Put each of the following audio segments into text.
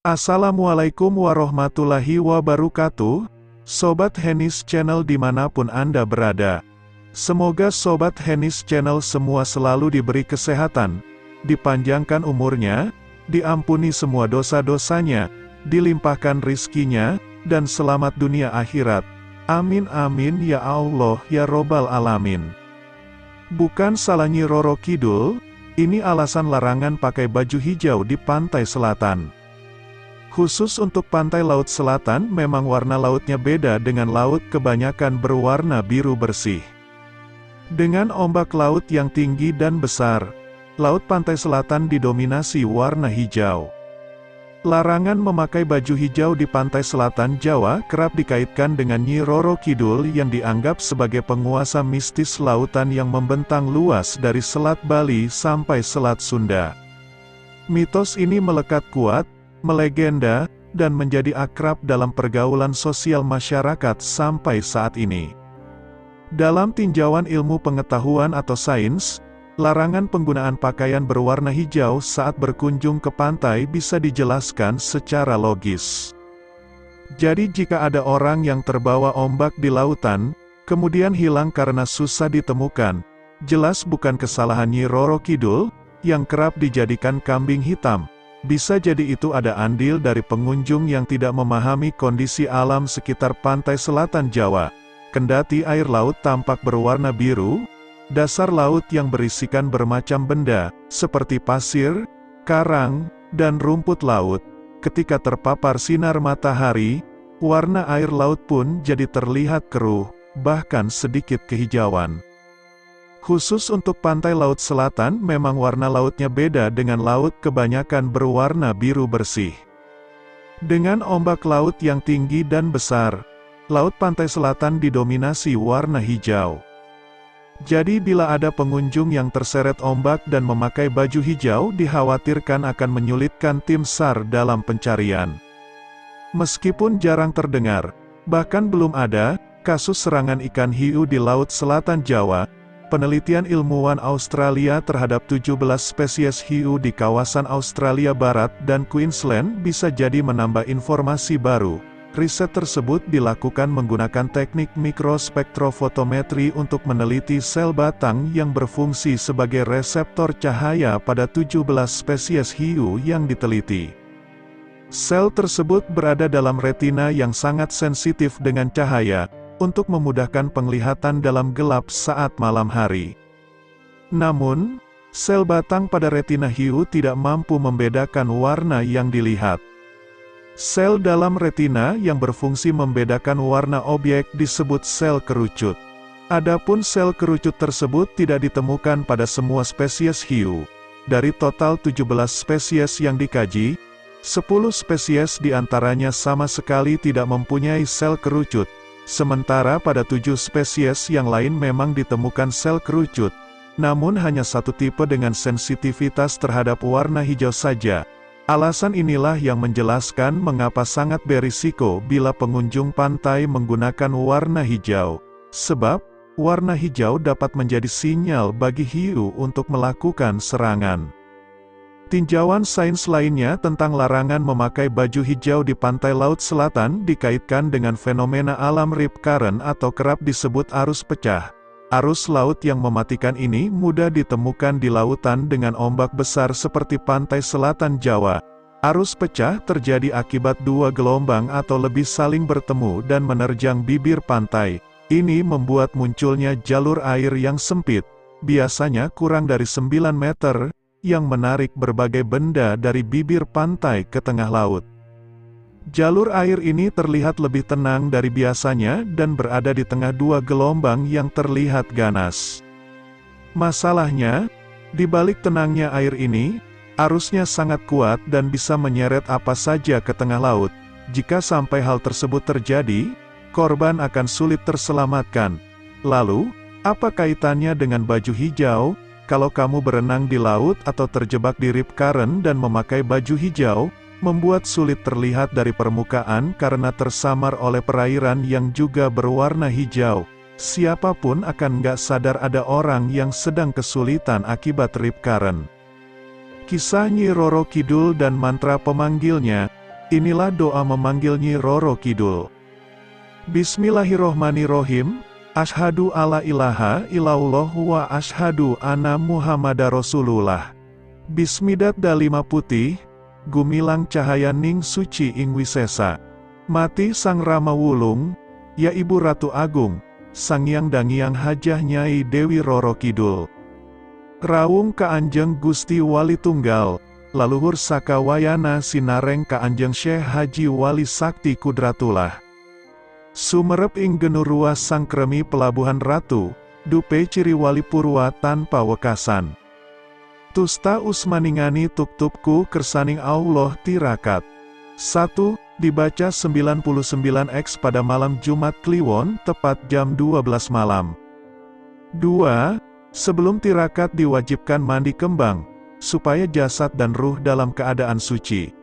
Assalamualaikum warahmatullahi wabarakatuh, Sobat Henis Channel dimanapun Anda berada. Semoga Sobat Henis Channel semua selalu diberi kesehatan, dipanjangkan umurnya, diampuni semua dosa-dosanya, dilimpahkan rizkinya, dan selamat dunia akhirat. Amin amin ya Allah ya Robbal Alamin. Bukan salah Nyi Roro Kidul, ini alasan larangan pakai baju hijau di pantai selatan. Khusus untuk pantai Laut Selatan memang warna lautnya beda dengan laut kebanyakan berwarna biru bersih. Dengan ombak laut yang tinggi dan besar, laut pantai selatan didominasi warna hijau. Larangan memakai baju hijau di pantai selatan Jawa kerap dikaitkan dengan Nyi Roro Kidul yang dianggap sebagai penguasa mistis lautan yang membentang luas dari Selat Bali sampai Selat Sunda. Mitos ini melekat kuat, melegenda, dan menjadi akrab dalam pergaulan sosial masyarakat sampai saat ini. Dalam tinjauan ilmu pengetahuan atau sains, larangan penggunaan pakaian berwarna hijau saat berkunjung ke pantai bisa dijelaskan secara logis. Jadi jika ada orang yang terbawa ombak di lautan, kemudian hilang karena susah ditemukan, jelas bukan kesalahan Nyi Roro Kidul, yang kerap dijadikan kambing hitam. Bisa jadi itu ada andil dari pengunjung yang tidak memahami kondisi alam sekitar pantai selatan Jawa. Kendati air laut tampak berwarna biru, dasar laut yang berisikan bermacam benda, seperti pasir, karang, dan rumput laut. Ketika terpapar sinar matahari, warna air laut pun jadi terlihat keruh, bahkan sedikit kehijauan. Khusus untuk pantai Laut Selatan memang warna lautnya beda dengan laut kebanyakan berwarna biru bersih. Dengan ombak laut yang tinggi dan besar, laut pantai selatan didominasi warna hijau. Jadi bila ada pengunjung yang terseret ombak dan memakai baju hijau dikhawatirkan akan menyulitkan tim SAR dalam pencarian. Meskipun jarang terdengar, bahkan belum ada, kasus serangan ikan hiu di Laut Selatan Jawa, penelitian ilmuwan Australia terhadap 17 spesies hiu di kawasan Australia Barat dan Queensland bisa jadi menambah informasi baru. Riset tersebut dilakukan menggunakan teknik mikrospektrofotometri untuk meneliti sel batang yang berfungsi sebagai reseptor cahaya pada 17 spesies hiu yang diteliti. Sel tersebut berada dalam retina yang sangat sensitif dengan cahaya, untuk memudahkan penglihatan dalam gelap saat malam hari. Namun, sel batang pada retina hiu tidak mampu membedakan warna yang dilihat. Sel dalam retina yang berfungsi membedakan warna objek disebut sel kerucut. Adapun sel kerucut tersebut tidak ditemukan pada semua spesies hiu. Dari total 17 spesies yang dikaji, 10 spesies diantaranya sama sekali tidak mempunyai sel kerucut. Sementara pada 7 spesies yang lain memang ditemukan sel kerucut, namun hanya satu tipe dengan sensitivitas terhadap warna hijau saja. Alasan inilah yang menjelaskan mengapa sangat berisiko bila pengunjung pantai menggunakan warna hijau. Sebab, warna hijau dapat menjadi sinyal bagi hiu untuk melakukan serangan. Tinjauan sains lainnya tentang larangan memakai baju hijau di pantai Laut Selatan dikaitkan dengan fenomena alam rip current atau kerap disebut arus pecah. Arus laut yang mematikan ini mudah ditemukan di lautan dengan ombak besar seperti pantai selatan Jawa. Arus pecah terjadi akibat dua gelombang atau lebih saling bertemu dan menerjang bibir pantai. Ini membuat munculnya jalur air yang sempit, biasanya kurang dari 9 meter, yang menarik berbagai benda dari bibir pantai ke tengah laut. Jalur air ini terlihat lebih tenang dari biasanya dan berada di tengah dua gelombang yang terlihat ganas. Masalahnya, di balik tenangnya air ini, arusnya sangat kuat dan bisa menyeret apa saja ke tengah laut. Jika sampai hal tersebut terjadi, korban akan sulit terselamatkan. Lalu, apa kaitannya dengan baju hijau? Kalau kamu berenang di laut atau terjebak di rip current dan memakai baju hijau, membuat sulit terlihat dari permukaan karena tersamar oleh perairan yang juga berwarna hijau. Siapapun akan nggak sadar ada orang yang sedang kesulitan akibat rip current. Kisah Nyi Roro Kidul dan mantra pemanggilnya, Inilah doa memanggil Nyi Roro Kidul. Bismillahirrohmanirrohim. Asyhadu alla ilaha illallah wa asyhadu anna Muhammadar Rasulullah. Bismidat dalima putih, gumilang cahaya ning suci ing wisesa. Mati Sang Rama Wulung, ya Ibu Ratu Agung, Sangyang Dangyang Hajah Nyai Dewi Roro Kidul. Rawung Kaanjeng Gusti Wali Tunggal, laluhur saka wayana sinareng Kaanjeng Syekh Haji Wali Sakti Kudratullah. Sumerep ing genurua sangkremi pelabuhan ratu, dupe ciri wali purwa tanpa wekasan. Tusta usmaningani tuktupku kersaning Allah tirakat. 1. Dibaca 99x pada malam Jumat Kliwon tepat jam 12 malam. 2. Sebelum tirakat diwajibkan mandi kembang, supaya jasad dan ruh dalam keadaan suci.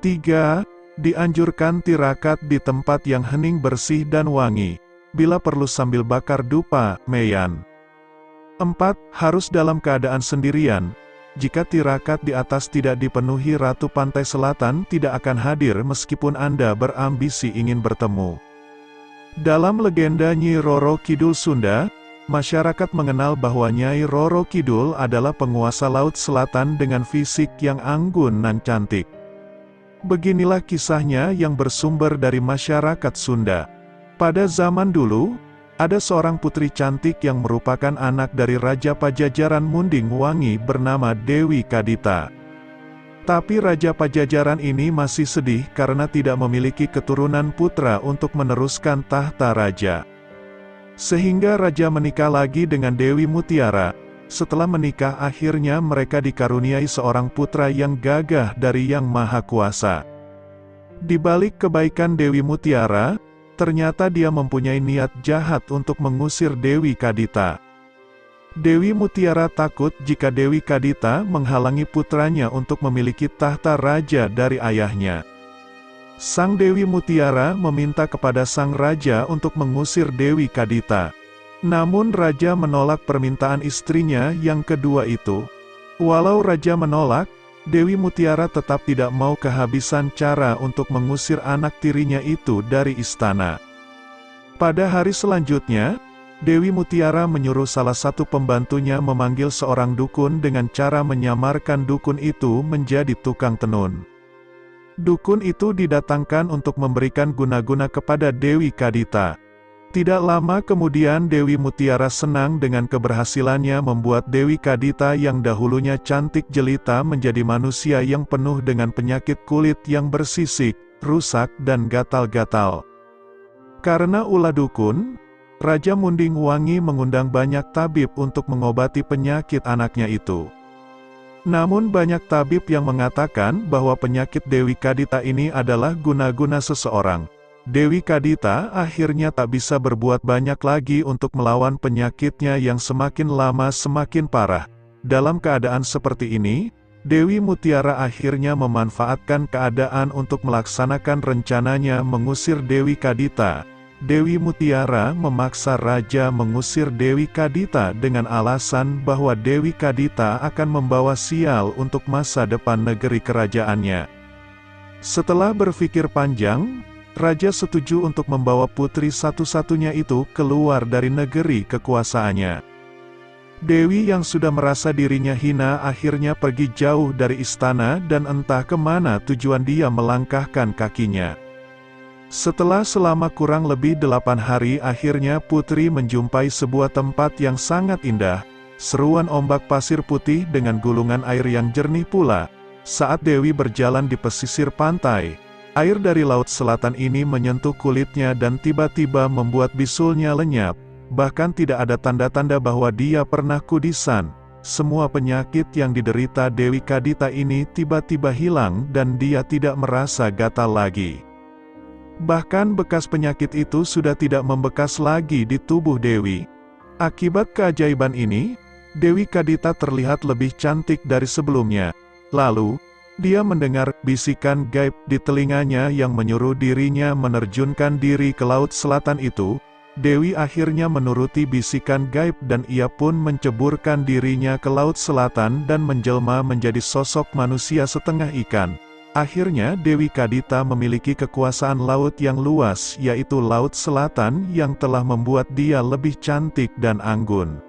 3. Dianjurkan tirakat di tempat yang hening bersih dan wangi, bila perlu sambil bakar dupa, meyan. 4. Harus dalam keadaan sendirian. Jika tirakat di atas tidak dipenuhi, Ratu Pantai Selatan tidak akan hadir meskipun Anda berambisi ingin bertemu. Dalam legenda Nyi Roro Kidul Sunda, masyarakat mengenal bahwa Nyai Roro Kidul adalah penguasa Laut Selatan dengan fisik yang anggun dan cantik. Beginilah kisahnya yang bersumber dari masyarakat Sunda. Pada zaman dulu, ada seorang putri cantik yang merupakan anak dari Raja Pajajaran Munding Wangi bernama Dewi Kadita. Tapi Raja Pajajaran ini masih sedih karena tidak memiliki keturunan putra untuk meneruskan tahta raja. Sehingga raja menikah lagi dengan Dewi Mutiara. Setelah menikah akhirnya mereka dikaruniai seorang putra yang gagah dari Yang Maha Kuasa. Di balik kebaikan Dewi Mutiara, ternyata dia mempunyai niat jahat untuk mengusir Dewi Kadita. Dewi Mutiara takut jika Dewi Kadita menghalangi putranya untuk memiliki tahta raja dari ayahnya. Sang Dewi Mutiara meminta kepada sang raja untuk mengusir Dewi Kadita. Namun raja menolak permintaan istrinya yang kedua itu. Walau raja menolak, Dewi Mutiara tetap tidak mau kehabisan cara untuk mengusir anak tirinya itu dari istana. Pada hari selanjutnya, Dewi Mutiara menyuruh salah satu pembantunya memanggil seorang dukun dengan cara menyamarkan dukun itu menjadi tukang tenun. Dukun itu didatangkan untuk memberikan guna-guna kepada Dewi Kadita. Tidak lama kemudian Dewi Mutiara senang dengan keberhasilannya membuat Dewi Kadita yang dahulunya cantik jelita menjadi manusia yang penuh dengan penyakit kulit yang bersisik, rusak dan gatal-gatal. Karena ulah dukun, Raja Munding Wangi mengundang banyak tabib untuk mengobati penyakit anaknya itu. Namun banyak tabib yang mengatakan bahwa penyakit Dewi Kadita ini adalah guna-guna seseorang. Dewi Kadita akhirnya tak bisa berbuat banyak lagi untuk melawan penyakitnya yang semakin lama semakin parah. Dalam keadaan seperti ini, Dewi Mutiara akhirnya memanfaatkan keadaan untuk melaksanakan rencananya mengusir Dewi Kadita. Dewi Mutiara memaksa raja mengusir Dewi Kadita dengan alasan bahwa Dewi Kadita akan membawa sial untuk masa depan negeri kerajaannya. Setelah berpikir panjang, raja setuju untuk membawa putri satu-satunya itu keluar dari negeri kekuasaannya. Dewi yang sudah merasa dirinya hina akhirnya pergi jauh dari istana dan entah kemana tujuan dia melangkahkan kakinya. Setelah selama kurang lebih 8 hari akhirnya putri menjumpai sebuah tempat yang sangat indah, seruan ombak pasir putih dengan gulungan air yang jernih pula. Saat Dewi berjalan di pesisir pantai, air dari Laut Selatan ini menyentuh kulitnya dan tiba-tiba membuat bisulnya lenyap, bahkan tidak ada tanda-tanda bahwa dia pernah kudisan. Semua penyakit yang diderita Dewi Kadita ini tiba-tiba hilang dan dia tidak merasa gatal lagi. Bahkan bekas penyakit itu sudah tidak membekas lagi di tubuh Dewi. Akibat keajaiban ini, Dewi Kadita terlihat lebih cantik dari sebelumnya. Lalu, dia mendengar bisikan gaib di telinganya yang menyuruh dirinya menerjunkan diri ke Laut Selatan itu. Dewi akhirnya menuruti bisikan gaib dan ia pun menceburkan dirinya ke Laut Selatan dan menjelma menjadi sosok manusia setengah ikan. Akhirnya Dewi Kadita memiliki kekuasaan laut yang luas, yaitu Laut Selatan, yang telah membuat dia lebih cantik dan anggun.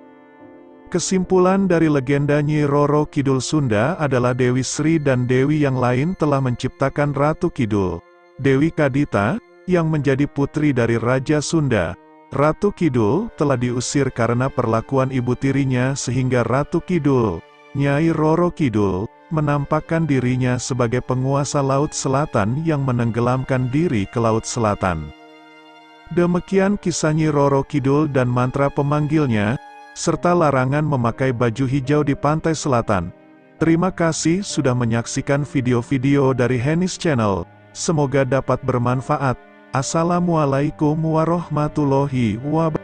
Kesimpulan dari legenda Nyi Roro Kidul Sunda adalah Dewi Sri dan Dewi yang lain telah menciptakan Ratu Kidul. Dewi Kadita, yang menjadi putri dari Raja Sunda, Ratu Kidul, telah diusir karena perlakuan ibu tirinya sehingga Ratu Kidul, Nyai Roro Kidul, menampakkan dirinya sebagai penguasa Laut Selatan yang menenggelamkan diri ke Laut Selatan. Demikian kisah Nyi Roro Kidul dan mantra pemanggilnya, serta larangan memakai baju hijau di pantai selatan. Terima kasih sudah menyaksikan video-video dari Hennis Channel. Semoga dapat bermanfaat. Assalamualaikum warahmatullahi wabarakatuh.